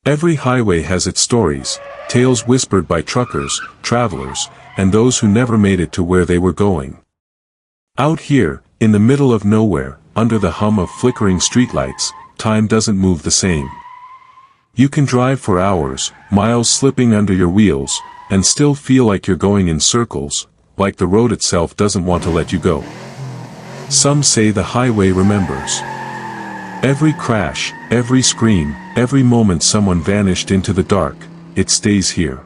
Every highway has its stories, tales whispered by truckers, travelers, and those who never made it to where they were going. Out here, in the middle of nowhere, under the hum of flickering streetlights, time doesn't move the same. You can drive for hours, miles slipping under your wheels, and still feel like you're going in circles, like the road itself doesn't want to let you go. Some say the highway remembers. Every crash, every scream, every moment someone vanished into the dark, it stays here.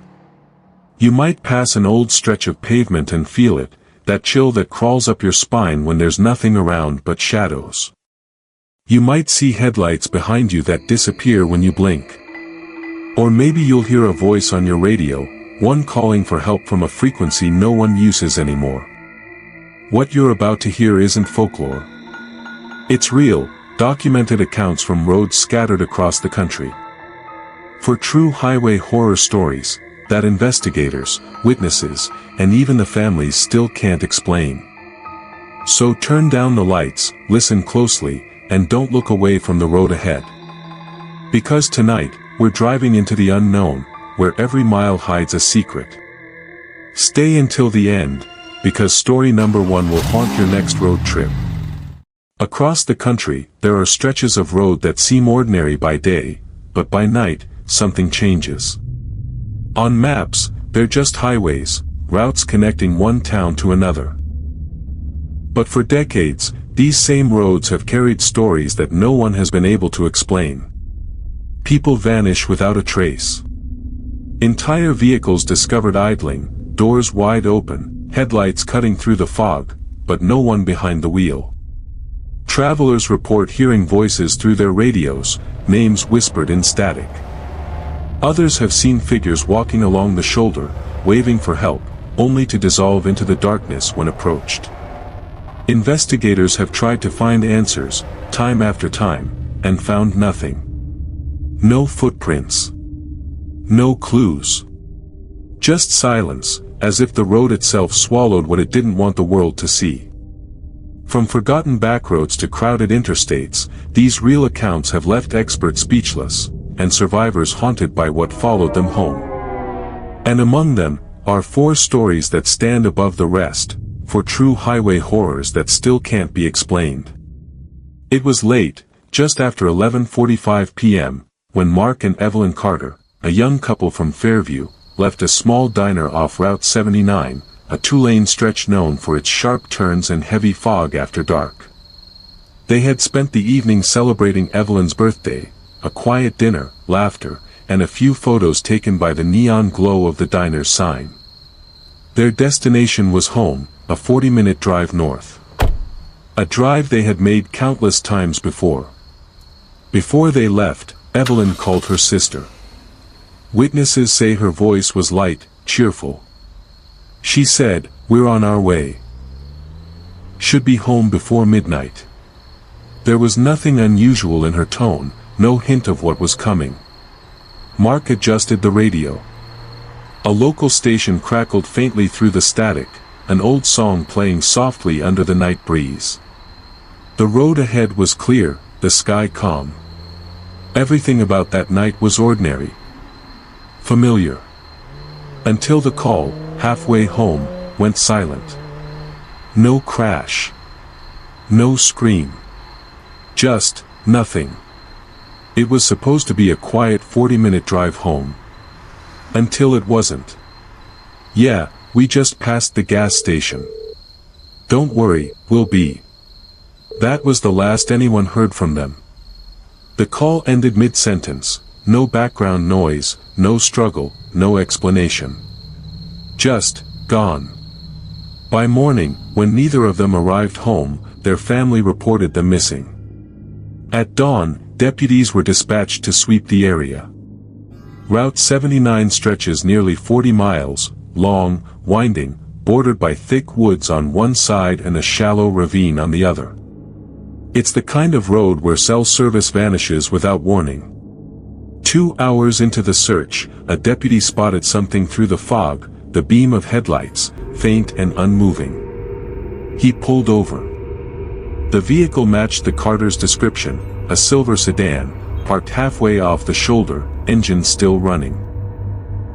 You might pass an old stretch of pavement and feel it, that chill that crawls up your spine when there's nothing around but shadows. You might see headlights behind you that disappear when you blink. Or maybe you'll hear a voice on your radio, one calling for help from a frequency no one uses anymore. What you're about to hear isn't folklore. It's real, documented accounts from roads scattered across the country. For true highway horror stories that investigators, witnesses, and even the families still can't explain. So turn down the lights, listen closely, and don't look away from the road ahead. Because tonight, we're driving into the unknown, where every mile hides a secret. Stay until the end, because story number 1 will haunt your next road trip. Across the country, there are stretches of road that seem ordinary by day, but by night, something changes. On maps, they're just highways, routes connecting one town to another. But for decades, these same roads have carried stories that no one has been able to explain. People vanish without a trace. Entire vehicles discovered idling, doors wide open, headlights cutting through the fog, but no one behind the wheel. Travelers report hearing voices through their radios, names whispered in static. Others have seen figures walking along the shoulder, waving for help, only to dissolve into the darkness when approached. Investigators have tried to find answers, time after time, and found nothing. No footprints. No clues. Just silence, as if the road itself swallowed what it didn't want the world to see. From forgotten backroads to crowded interstates, these real accounts have left experts speechless, and survivors haunted by what followed them home. And among them, are 4 stories that stand above the rest, for true highway horrors that still can't be explained. It was late, just after 11:45 p.m., when Mark and Evelyn Carter, a young couple from Fairview, left a small diner off Route 79, a 2-lane stretch known for its sharp turns and heavy fog after dark. They had spent the evening celebrating Evelyn's birthday, a quiet dinner, laughter, and a few photos taken by the neon glow of the diner's sign. Their destination was home, a 40-minute drive north. A drive they had made countless times before. Before they left, Evelyn called her sister. Witnesses say her voice was light, cheerful. She said, "We're on our way. Should be home before midnight." There was nothing unusual in her tone, no hint of what was coming. Mark adjusted the radio. A local station crackled faintly through the static, an old song playing softly under the night breeze. The road ahead was clear, the sky calm. Everything about that night was ordinary. Familiar. Until the call, halfway home, went silent. No crash. No scream. Just, nothing. It was supposed to be a quiet 40-minute drive home. Until it wasn't. "Yeah, we just passed the gas station. Don't worry, we'll be." That was the last anyone heard from them. The call ended mid-sentence, no background noise, no struggle, no explanation. Just, gone. By morning, when neither of them arrived home, their family reported them missing. At dawn, deputies were dispatched to sweep the area. Route 79 stretches nearly 40 miles, long, winding, bordered by thick woods on one side and a shallow ravine on the other. It's the kind of road where cell service vanishes without warning. 2 hours into the search, a deputy spotted something through the fog, the beam of headlights, faint and unmoving. He pulled over. The vehicle matched the Carter's description, a silver sedan, parked halfway off the shoulder, engine still running.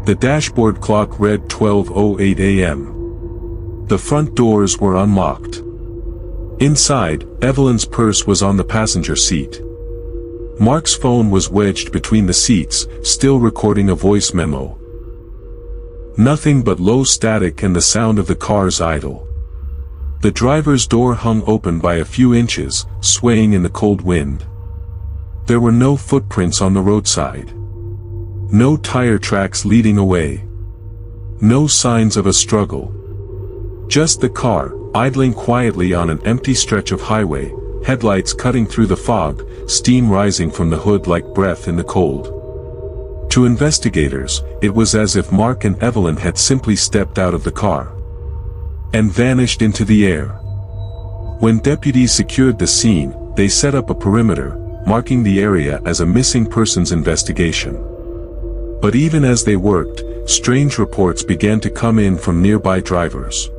The dashboard clock read 12:08 a.m. The front doors were unlocked. Inside, Evelyn's purse was on the passenger seat. Mark's phone was wedged between the seats, still recording a voice memo. Nothing but low static and the sound of the car's idle. The driver's door hung open by a few inches, swaying in the cold wind. There were no footprints on the roadside. No tire tracks leading away. No signs of a struggle. Just the car, idling quietly on an empty stretch of highway, headlights cutting through the fog, steam rising from the hood like breath in the cold. To investigators, it was as if Mark and Evelyn had simply stepped out of the car and vanished into the air. When deputies secured the scene, they set up a perimeter, marking the area as a missing persons investigation. But even as they worked, strange reports began to come in from nearby drivers.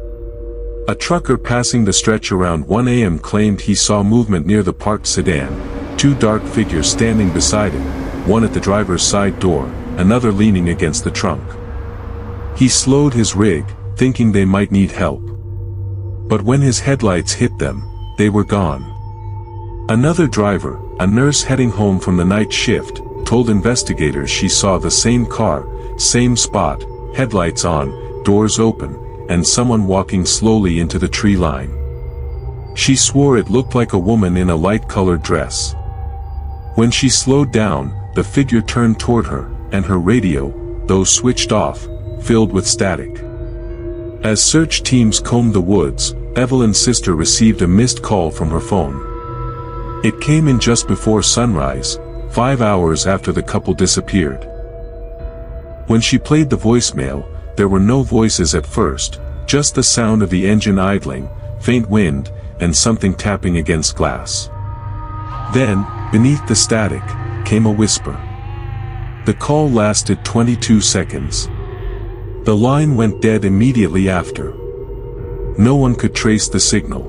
A trucker passing the stretch around 1 a.m. claimed he saw movement near the parked sedan, two dark figures standing beside it, one at the driver's side door, another leaning against the trunk. He slowed his rig, thinking they might need help. But when his headlights hit them, they were gone. Another driver, a nurse heading home from the night shift, told investigators she saw the same car, same spot, headlights on, doors open, and someone walking slowly into the tree line. She swore it looked like a woman in a light-colored dress. When she slowed down, the figure turned toward her, and her radio, though switched off, filled with static. As search teams combed the woods, Evelyn's sister received a missed call from her phone. It came in just before sunrise, 5 hours after the couple disappeared. When she played the voicemail, there were no voices at first, just the sound of the engine idling, faint wind, and something tapping against glass. Then, beneath the static, came a whisper. The call lasted 22 seconds. The line went dead immediately after. No one could trace the signal.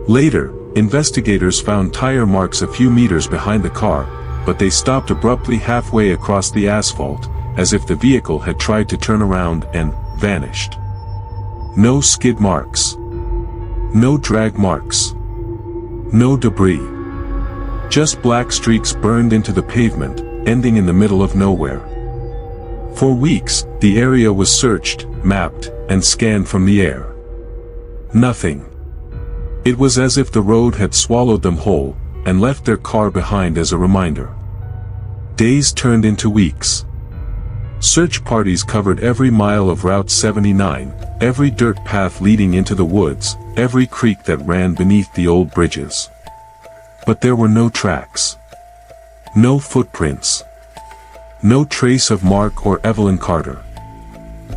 Later, investigators found tire marks a few meters behind the car, but they stopped abruptly halfway across the asphalt, as if the vehicle had tried to turn around and vanished. No skid marks. No drag marks. No debris. Just black streaks burned into the pavement, ending in the middle of nowhere. For weeks, the area was searched, mapped, and scanned from the air. Nothing. It was as if the road had swallowed them whole, and left their car behind as a reminder. Days turned into weeks. Search parties covered every mile of Route 79, every dirt path leading into the woods, every creek that ran beneath the old bridges. But there were no tracks. No footprints. No trace of Mark or Evelyn Carter.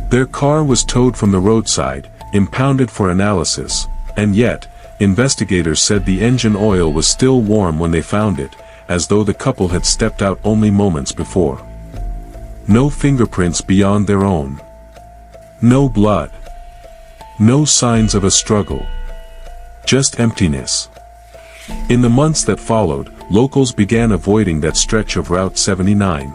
Their car was towed from the roadside, impounded for analysis, and yet, investigators said the engine oil was still warm when they found it, as though the couple had stepped out only moments before. No fingerprints beyond their own. No blood. No signs of a struggle. Just emptiness. In the months that followed, locals began avoiding that stretch of Route 79.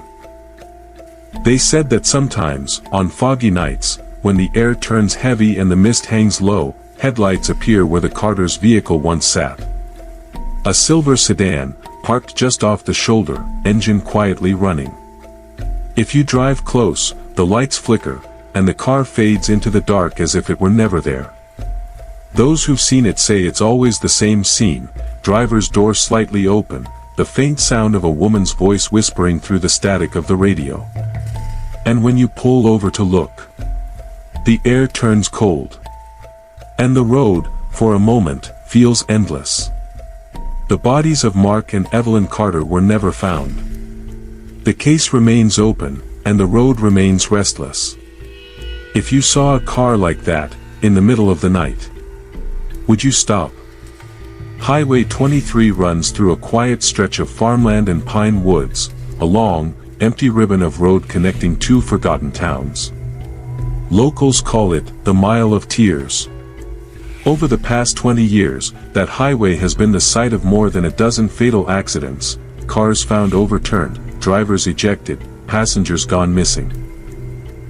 They said that sometimes, on foggy nights, when the air turns heavy and the mist hangs low, headlights appear where the Carter's vehicle once sat. A silver sedan, parked just off the shoulder, engine quietly running. If you drive close, the lights flicker, and the car fades into the dark as if it were never there. Those who've seen it say it's always the same scene, driver's door slightly open, the faint sound of a woman's voice whispering through the static of the radio. And when you pull over to look, the air turns cold. And the road, for a moment, feels endless. The bodies of Mark and Evelyn Carter were never found. The case remains open, and the road remains restless. If you saw a car like that, in the middle of the night, would you stop? Highway 23 runs through a quiet stretch of farmland and pine woods, a long, empty ribbon of road connecting two forgotten towns. Locals call it the Mile of Tears. Over the past 20 years, that highway has been the site of more than a dozen fatal accidents, cars found overturned, drivers ejected, passengers gone missing.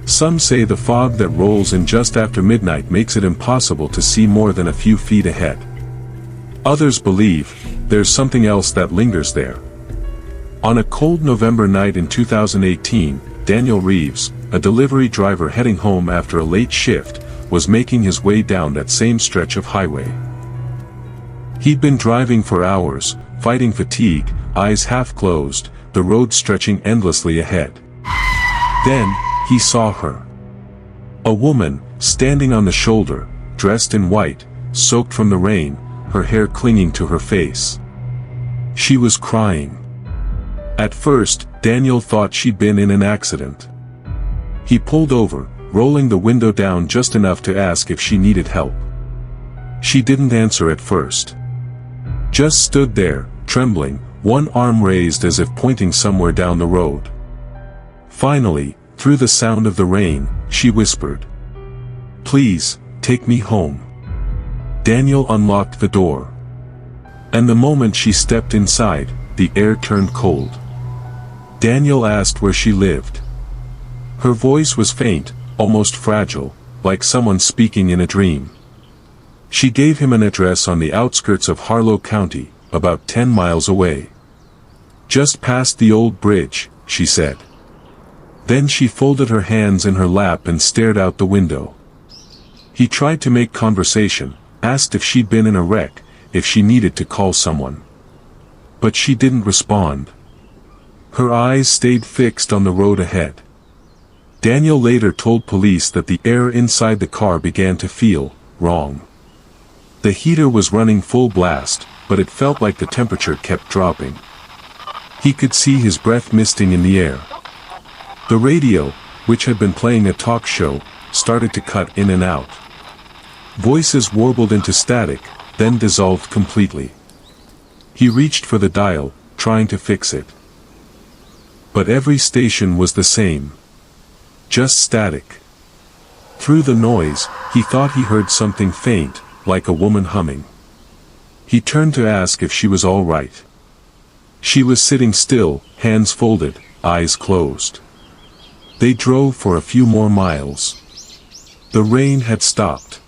Some say the fog that rolls in just after midnight makes it impossible to see more than a few feet ahead. Others believe there's something else that lingers there. On a cold November night in 2018, Daniel Reeves, a delivery driver heading home after a late shift, was making his way down that same stretch of highway. He'd been driving for hours, fighting fatigue, eyes half closed, the road stretching endlessly ahead. Then, he saw her. A woman, standing on the shoulder, dressed in white, soaked from the rain, her hair clinging to her face. She was crying. At first, Daniel thought she'd been in an accident. He pulled over, rolling the window down just enough to ask if she needed help. She didn't answer at first. Just stood there, trembling, one arm raised as if pointing somewhere down the road. Finally, through the sound of the rain, she whispered, "Please, take me home." Daniel unlocked the door. And the moment she stepped inside, the air turned cold. Daniel asked where she lived. Her voice was faint, almost fragile, like someone speaking in a dream. She gave him an address on the outskirts of Harlow County, about 10 miles away. "Just past the old bridge," she said. Then she folded her hands in her lap and stared out the window. He tried to make conversation, asked if she'd been in a wreck, if she needed to call someone. But she didn't respond. Her eyes stayed fixed on the road ahead. Daniel later told police that the air inside the car began to feel wrong. The heater was running full blast, but it felt like the temperature kept dropping. He could see his breath misting in the air. The radio, which had been playing a talk show, started to cut in and out. Voices warbled into static, then dissolved completely. He reached for the dial, trying to fix it. But every station was the same. Just static. Through the noise, he thought he heard something faint, like a woman humming. He turned to ask if she was all right. She was sitting still, hands folded, eyes closed. They drove for a few more miles. The rain had stopped.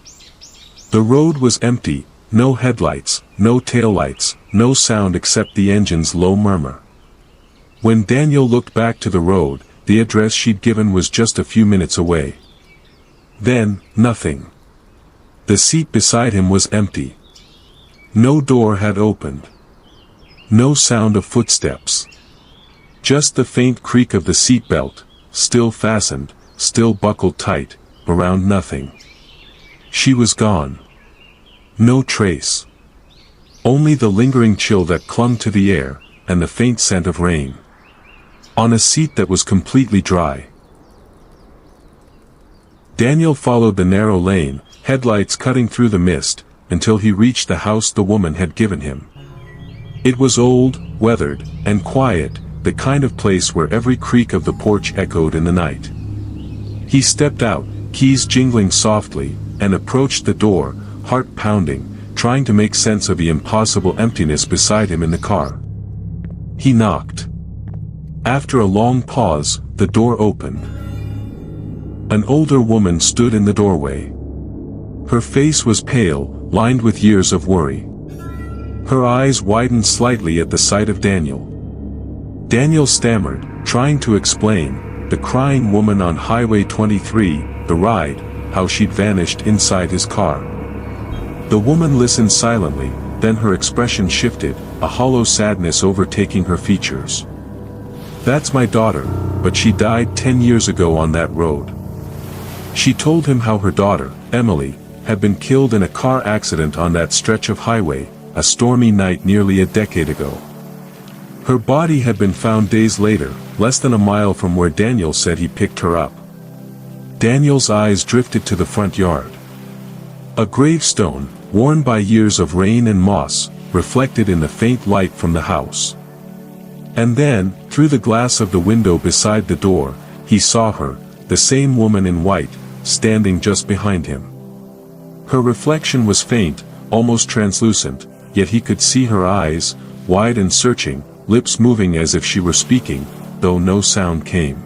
The road was empty, no headlights, no taillights, no sound except the engine's low murmur. When Daniel looked back to the road, the address she'd given was just a few minutes away. Then, nothing. The seat beside him was empty. No door had opened. No sound of footsteps. Just the faint creak of the seatbelt, still fastened, still buckled tight, around nothing. She was gone. No trace. Only the lingering chill that clung to the air, and the faint scent of rain. On a seat that was completely dry. Daniel followed the narrow lane, headlights cutting through the mist, until he reached the house the woman had given him. It was old, weathered, and quiet, the kind of place where every creak of the porch echoed in the night. He stepped out, keys jingling softly, and approached the door, heart pounding, trying to make sense of the impossible emptiness beside him in the car. He knocked. After a long pause, the door opened. An older woman stood in the doorway. Her face was pale, lined with years of worry. Her eyes widened slightly at the sight of Daniel. Daniel stammered, trying to explain, the crying woman on Highway 23, the ride, how she'd vanished inside his car. The woman listened silently, then her expression shifted, a hollow sadness overtaking her features. "That's my daughter, but she died 10 years ago on that road." She told him how her daughter, Emily, had been killed in a car accident on that stretch of highway, a stormy night nearly a decade ago. Her body had been found days later, less than a mile from where Daniel said he picked her up. Daniel's eyes drifted to the front yard. A gravestone, worn by years of rain and moss, reflected in the faint light from the house. And then, through the glass of the window beside the door, he saw her, the same woman in white, standing just behind him. Her reflection was faint, almost translucent, yet he could see her eyes, wide and searching, lips moving as if she were speaking, though no sound came.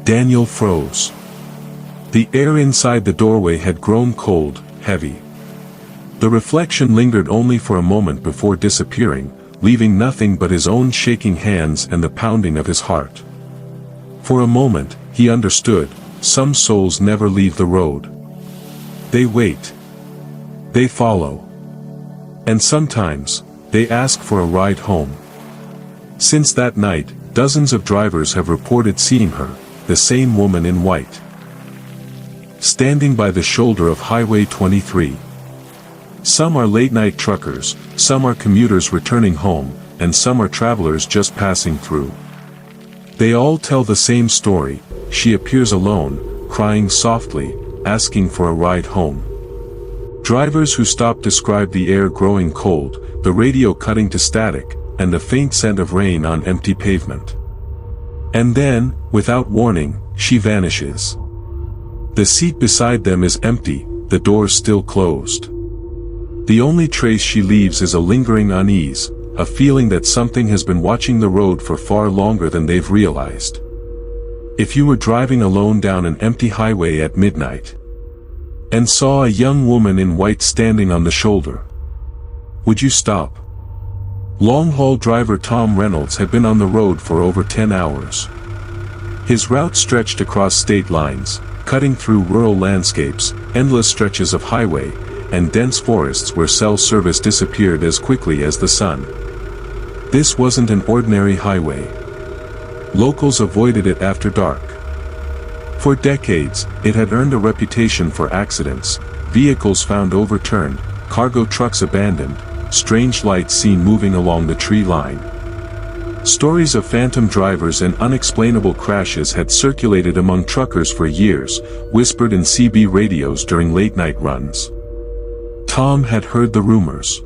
Daniel froze. The air inside the doorway had grown cold, heavy. The reflection lingered only for a moment before disappearing, leaving nothing but his own shaking hands and the pounding of his heart. For a moment, he understood, some souls never leave the road. They wait. They follow. And sometimes, they ask for a ride home. Since that night, dozens of drivers have reported seeing her, the same woman in white, standing by the shoulder of Highway 23. Some are late-night truckers, some are commuters returning home, and some are travelers just passing through. They all tell the same story. She appears alone, crying softly, asking for a ride home. Drivers who stop describe the air growing cold, the radio cutting to static, and the faint scent of rain on empty pavement. And then, without warning, she vanishes. The seat beside them is empty, the door still closed. The only trace she leaves is a lingering unease, a feeling that something has been watching the road for far longer than they've realized. If you were driving alone down an empty highway at midnight, and saw a young woman in white standing on the shoulder, would you stop? Long-haul driver Tom Reynolds had been on the road for over 10 hours. His route stretched across state lines, cutting through rural landscapes, endless stretches of highway, and dense forests where cell service disappeared as quickly as the sun. This wasn't an ordinary highway. Locals avoided it after dark. For decades, it had earned a reputation for accidents, vehicles found overturned, cargo trucks abandoned, strange lights seen moving along the tree line. Stories of phantom drivers and unexplainable crashes had circulated among truckers for years, whispered in CB radios during late-night runs. Tom had heard the rumors.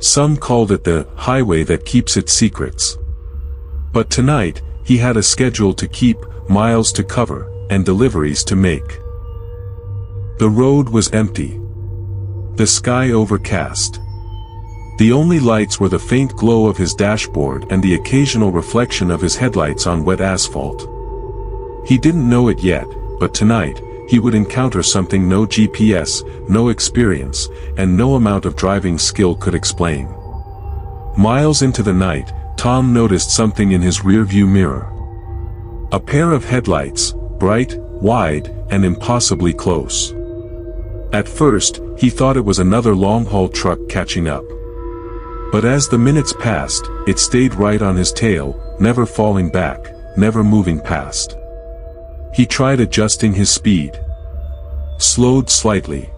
Some called it the highway that keeps its secrets. But tonight, he had a schedule to keep, miles to cover, and deliveries to make. The road was empty. The sky overcast. The only lights were the faint glow of his dashboard and the occasional reflection of his headlights on wet asphalt. He didn't know it yet, but tonight, he would encounter something no GPS, no experience, and no amount of driving skill could explain. Miles into the night, Tom noticed something in his rearview mirror. A pair of headlights, bright, wide, and impossibly close. At first, he thought it was another long-haul truck catching up. But as the minutes passed, it stayed right on his tail, never falling back, never moving past. He tried adjusting his speed. Slowed slightly.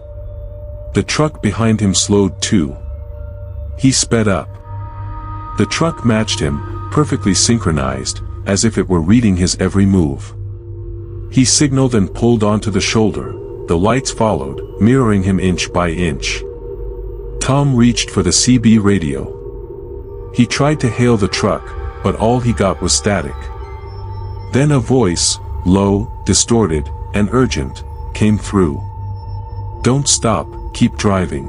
The truck behind him slowed too. He sped up. The truck matched him, perfectly synchronized, as if it were reading his every move. He signaled and pulled onto the shoulder. The lights followed, mirroring him inch by inch. Tom reached for the CB radio. He tried to hail the truck, but all he got was static. Then a voice, low, distorted, and urgent, came through. "Don't stop, keep driving."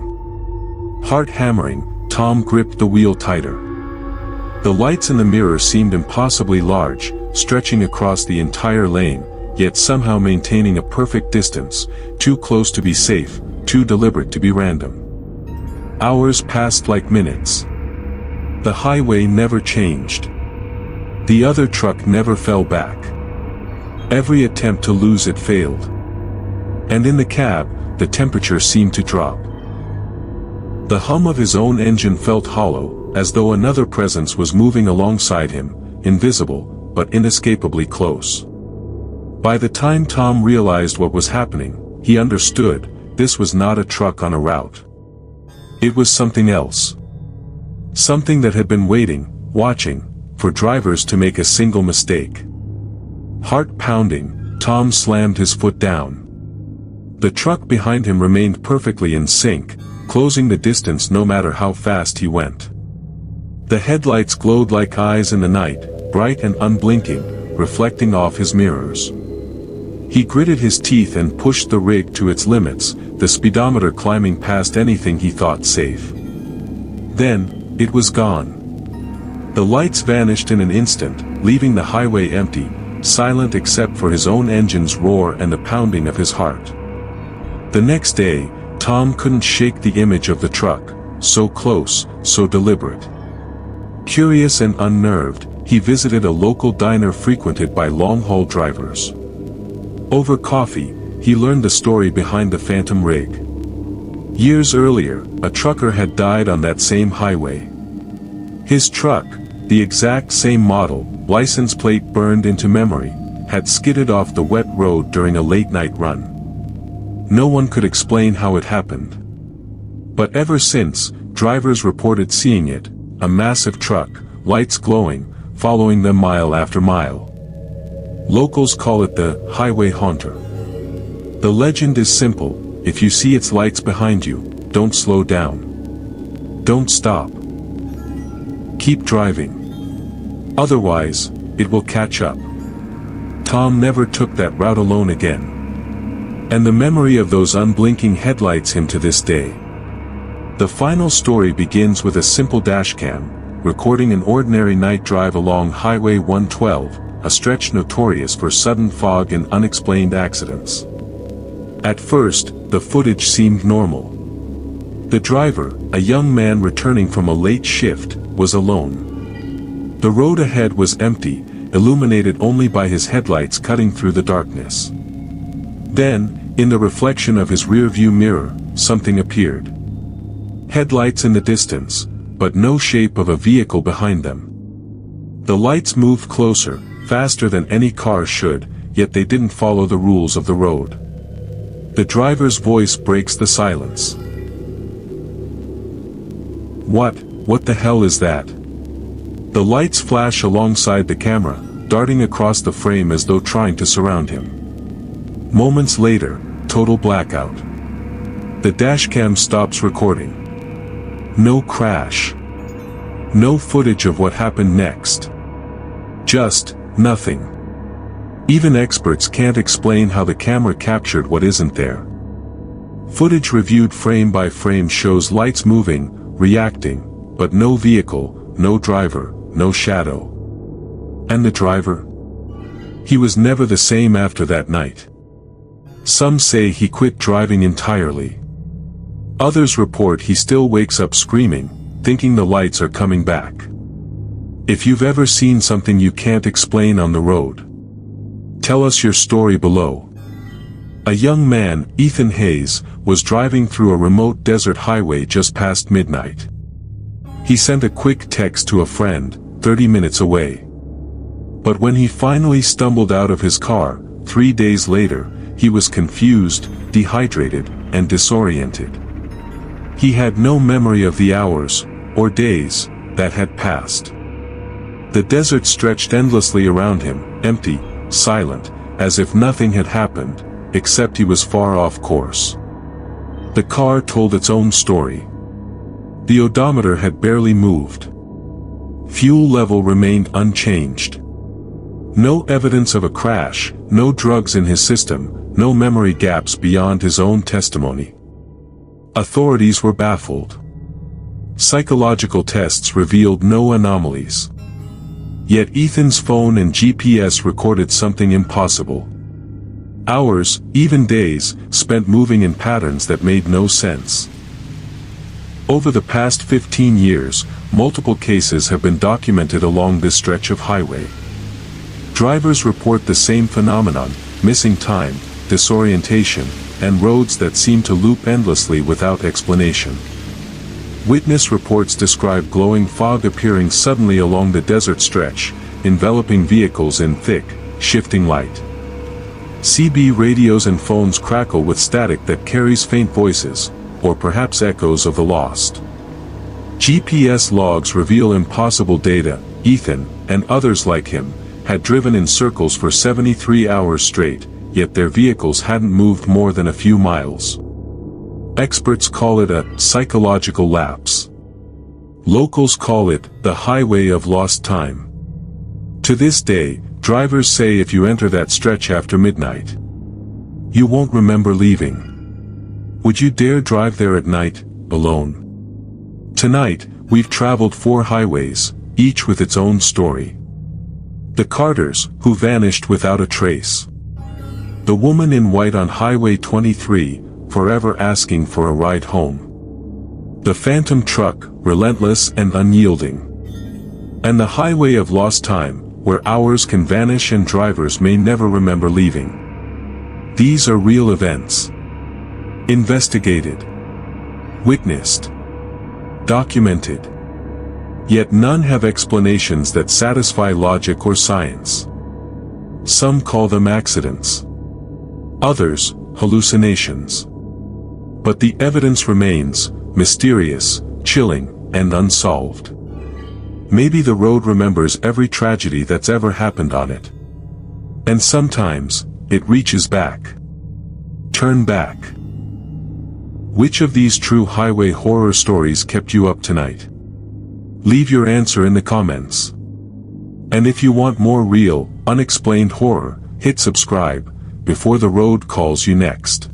Heart hammering, Tom gripped the wheel tighter. The lights in the mirror seemed impossibly large, stretching across the entire lane, yet somehow maintaining a perfect distance, too close to be safe, too deliberate to be random. Hours passed like minutes. The highway never changed. The other truck never fell back. Every attempt to lose it failed. And in the cab, the temperature seemed to drop. The hum of his own engine felt hollow, as though another presence was moving alongside him, invisible, but inescapably close. By the time Tom realized what was happening, he understood, this was not a truck on a route. It was something else. Something that had been waiting, watching, for drivers to make a single mistake. Heart pounding, Tom slammed his foot down. The truck behind him remained perfectly in sync, closing the distance no matter how fast he went. The headlights glowed like eyes in the night, bright and unblinking, reflecting off his mirrors. He gritted his teeth and pushed the rig to its limits, the speedometer climbing past anything he thought safe. Then, it was gone. The lights vanished in an instant, leaving the highway empty, silent except for his own engine's roar and the pounding of his heart. The next day, Tom couldn't shake the image of the truck, so close, so deliberate. Curious and unnerved, he visited a local diner frequented by long-haul drivers. Over coffee, he learned the story behind the phantom rig. Years earlier, a trucker had died on that same highway. His truck, the exact same model, license plate burned into memory, had skidded off the wet road during a late-night run. No one could explain how it happened. But ever since, drivers reported seeing it, a massive truck, lights glowing, following them mile after mile. Locals call it the highway haunter. The legend is simple: if you see its lights behind you, don't slow down. Don't stop. Keep driving. Otherwise, it will catch up. Tom never took that route alone again. And the memory of those unblinking headlights him to this day. The final story begins with a simple dashcam, recording an ordinary night drive along Highway 112, a stretch notorious for sudden fog and unexplained accidents. At first, the footage seemed normal. The driver, a young man returning from a late shift, was alone. The road ahead was empty, illuminated only by his headlights cutting through the darkness. Then, in the reflection of his rearview mirror, something appeared. Headlights in the distance, but no shape of a vehicle behind them. The lights moved closer, faster than any car should, yet they didn't follow the rules of the road. The driver's voice breaks the silence. What the hell is that? The lights flash alongside the camera, darting across the frame as though trying to surround him. Moments later, total blackout. The dashcam stops recording. No crash. No footage of what happened next. Just nothing. Even experts can't explain how the camera captured what isn't there. Footage reviewed frame by frame shows lights moving, reacting, but no vehicle, no driver, no shadow. And the driver? He was never the same after that night. Some say he quit driving entirely. Others report he still wakes up screaming, thinking the lights are coming back. If you've ever seen something you can't explain on the road, tell us your story below. A young man, Ethan Hayes, was driving through a remote desert highway just past midnight. He sent a quick text to a friend, 30 minutes away. But when he finally stumbled out of his car, 3 days later, he was confused, dehydrated, and disoriented. He had no memory of the hours, or days, that had passed. The desert stretched endlessly around him, empty, silent, as if nothing had happened, except he was far off course. The car told its own story. The odometer had barely moved. Fuel level remained unchanged. No evidence of a crash, no drugs in his system, no memory gaps beyond his own testimony. Authorities were baffled. Psychological tests revealed no anomalies. Yet Ethan's phone and GPS recorded something impossible. Hours, even days, spent moving in patterns that made no sense. Over the past 15 years, multiple cases have been documented along this stretch of highway. Drivers report the same phenomenon: missing time, disorientation, and roads that seem to loop endlessly without explanation. Witness reports describe glowing fog appearing suddenly along the desert stretch, enveloping vehicles in thick, shifting light. CB radios and phones crackle with static that carries faint voices, or perhaps echoes of the lost. GPS logs reveal impossible data. Ethan, and others like him, had driven in circles for 73 hours straight, yet their vehicles hadn't moved more than a few miles. Experts call it a psychological lapse. Locals call it the highway of lost time. To this day, drivers say if you enter that stretch after midnight, you won't remember leaving. Would you dare drive there at night, alone? Tonight, we've traveled 4 highways, each with its own story. The Carters, who vanished without a trace. The woman in white on Highway 23, forever asking for a ride home. The phantom truck, relentless and unyielding. And the highway of lost time, where hours can vanish and drivers may never remember leaving. These are real events. Investigated. Witnessed. Documented. Yet none have explanations that satisfy logic or science. Some call them accidents. Others, hallucinations. But the evidence remains, mysterious, chilling, and unsolved. Maybe the road remembers every tragedy that's ever happened on it. And sometimes, it reaches back. Turn back. Which of these true highway horror stories kept you up tonight? Leave your answer in the comments. And if you want more real, unexplained horror, hit subscribe, before the road calls you next.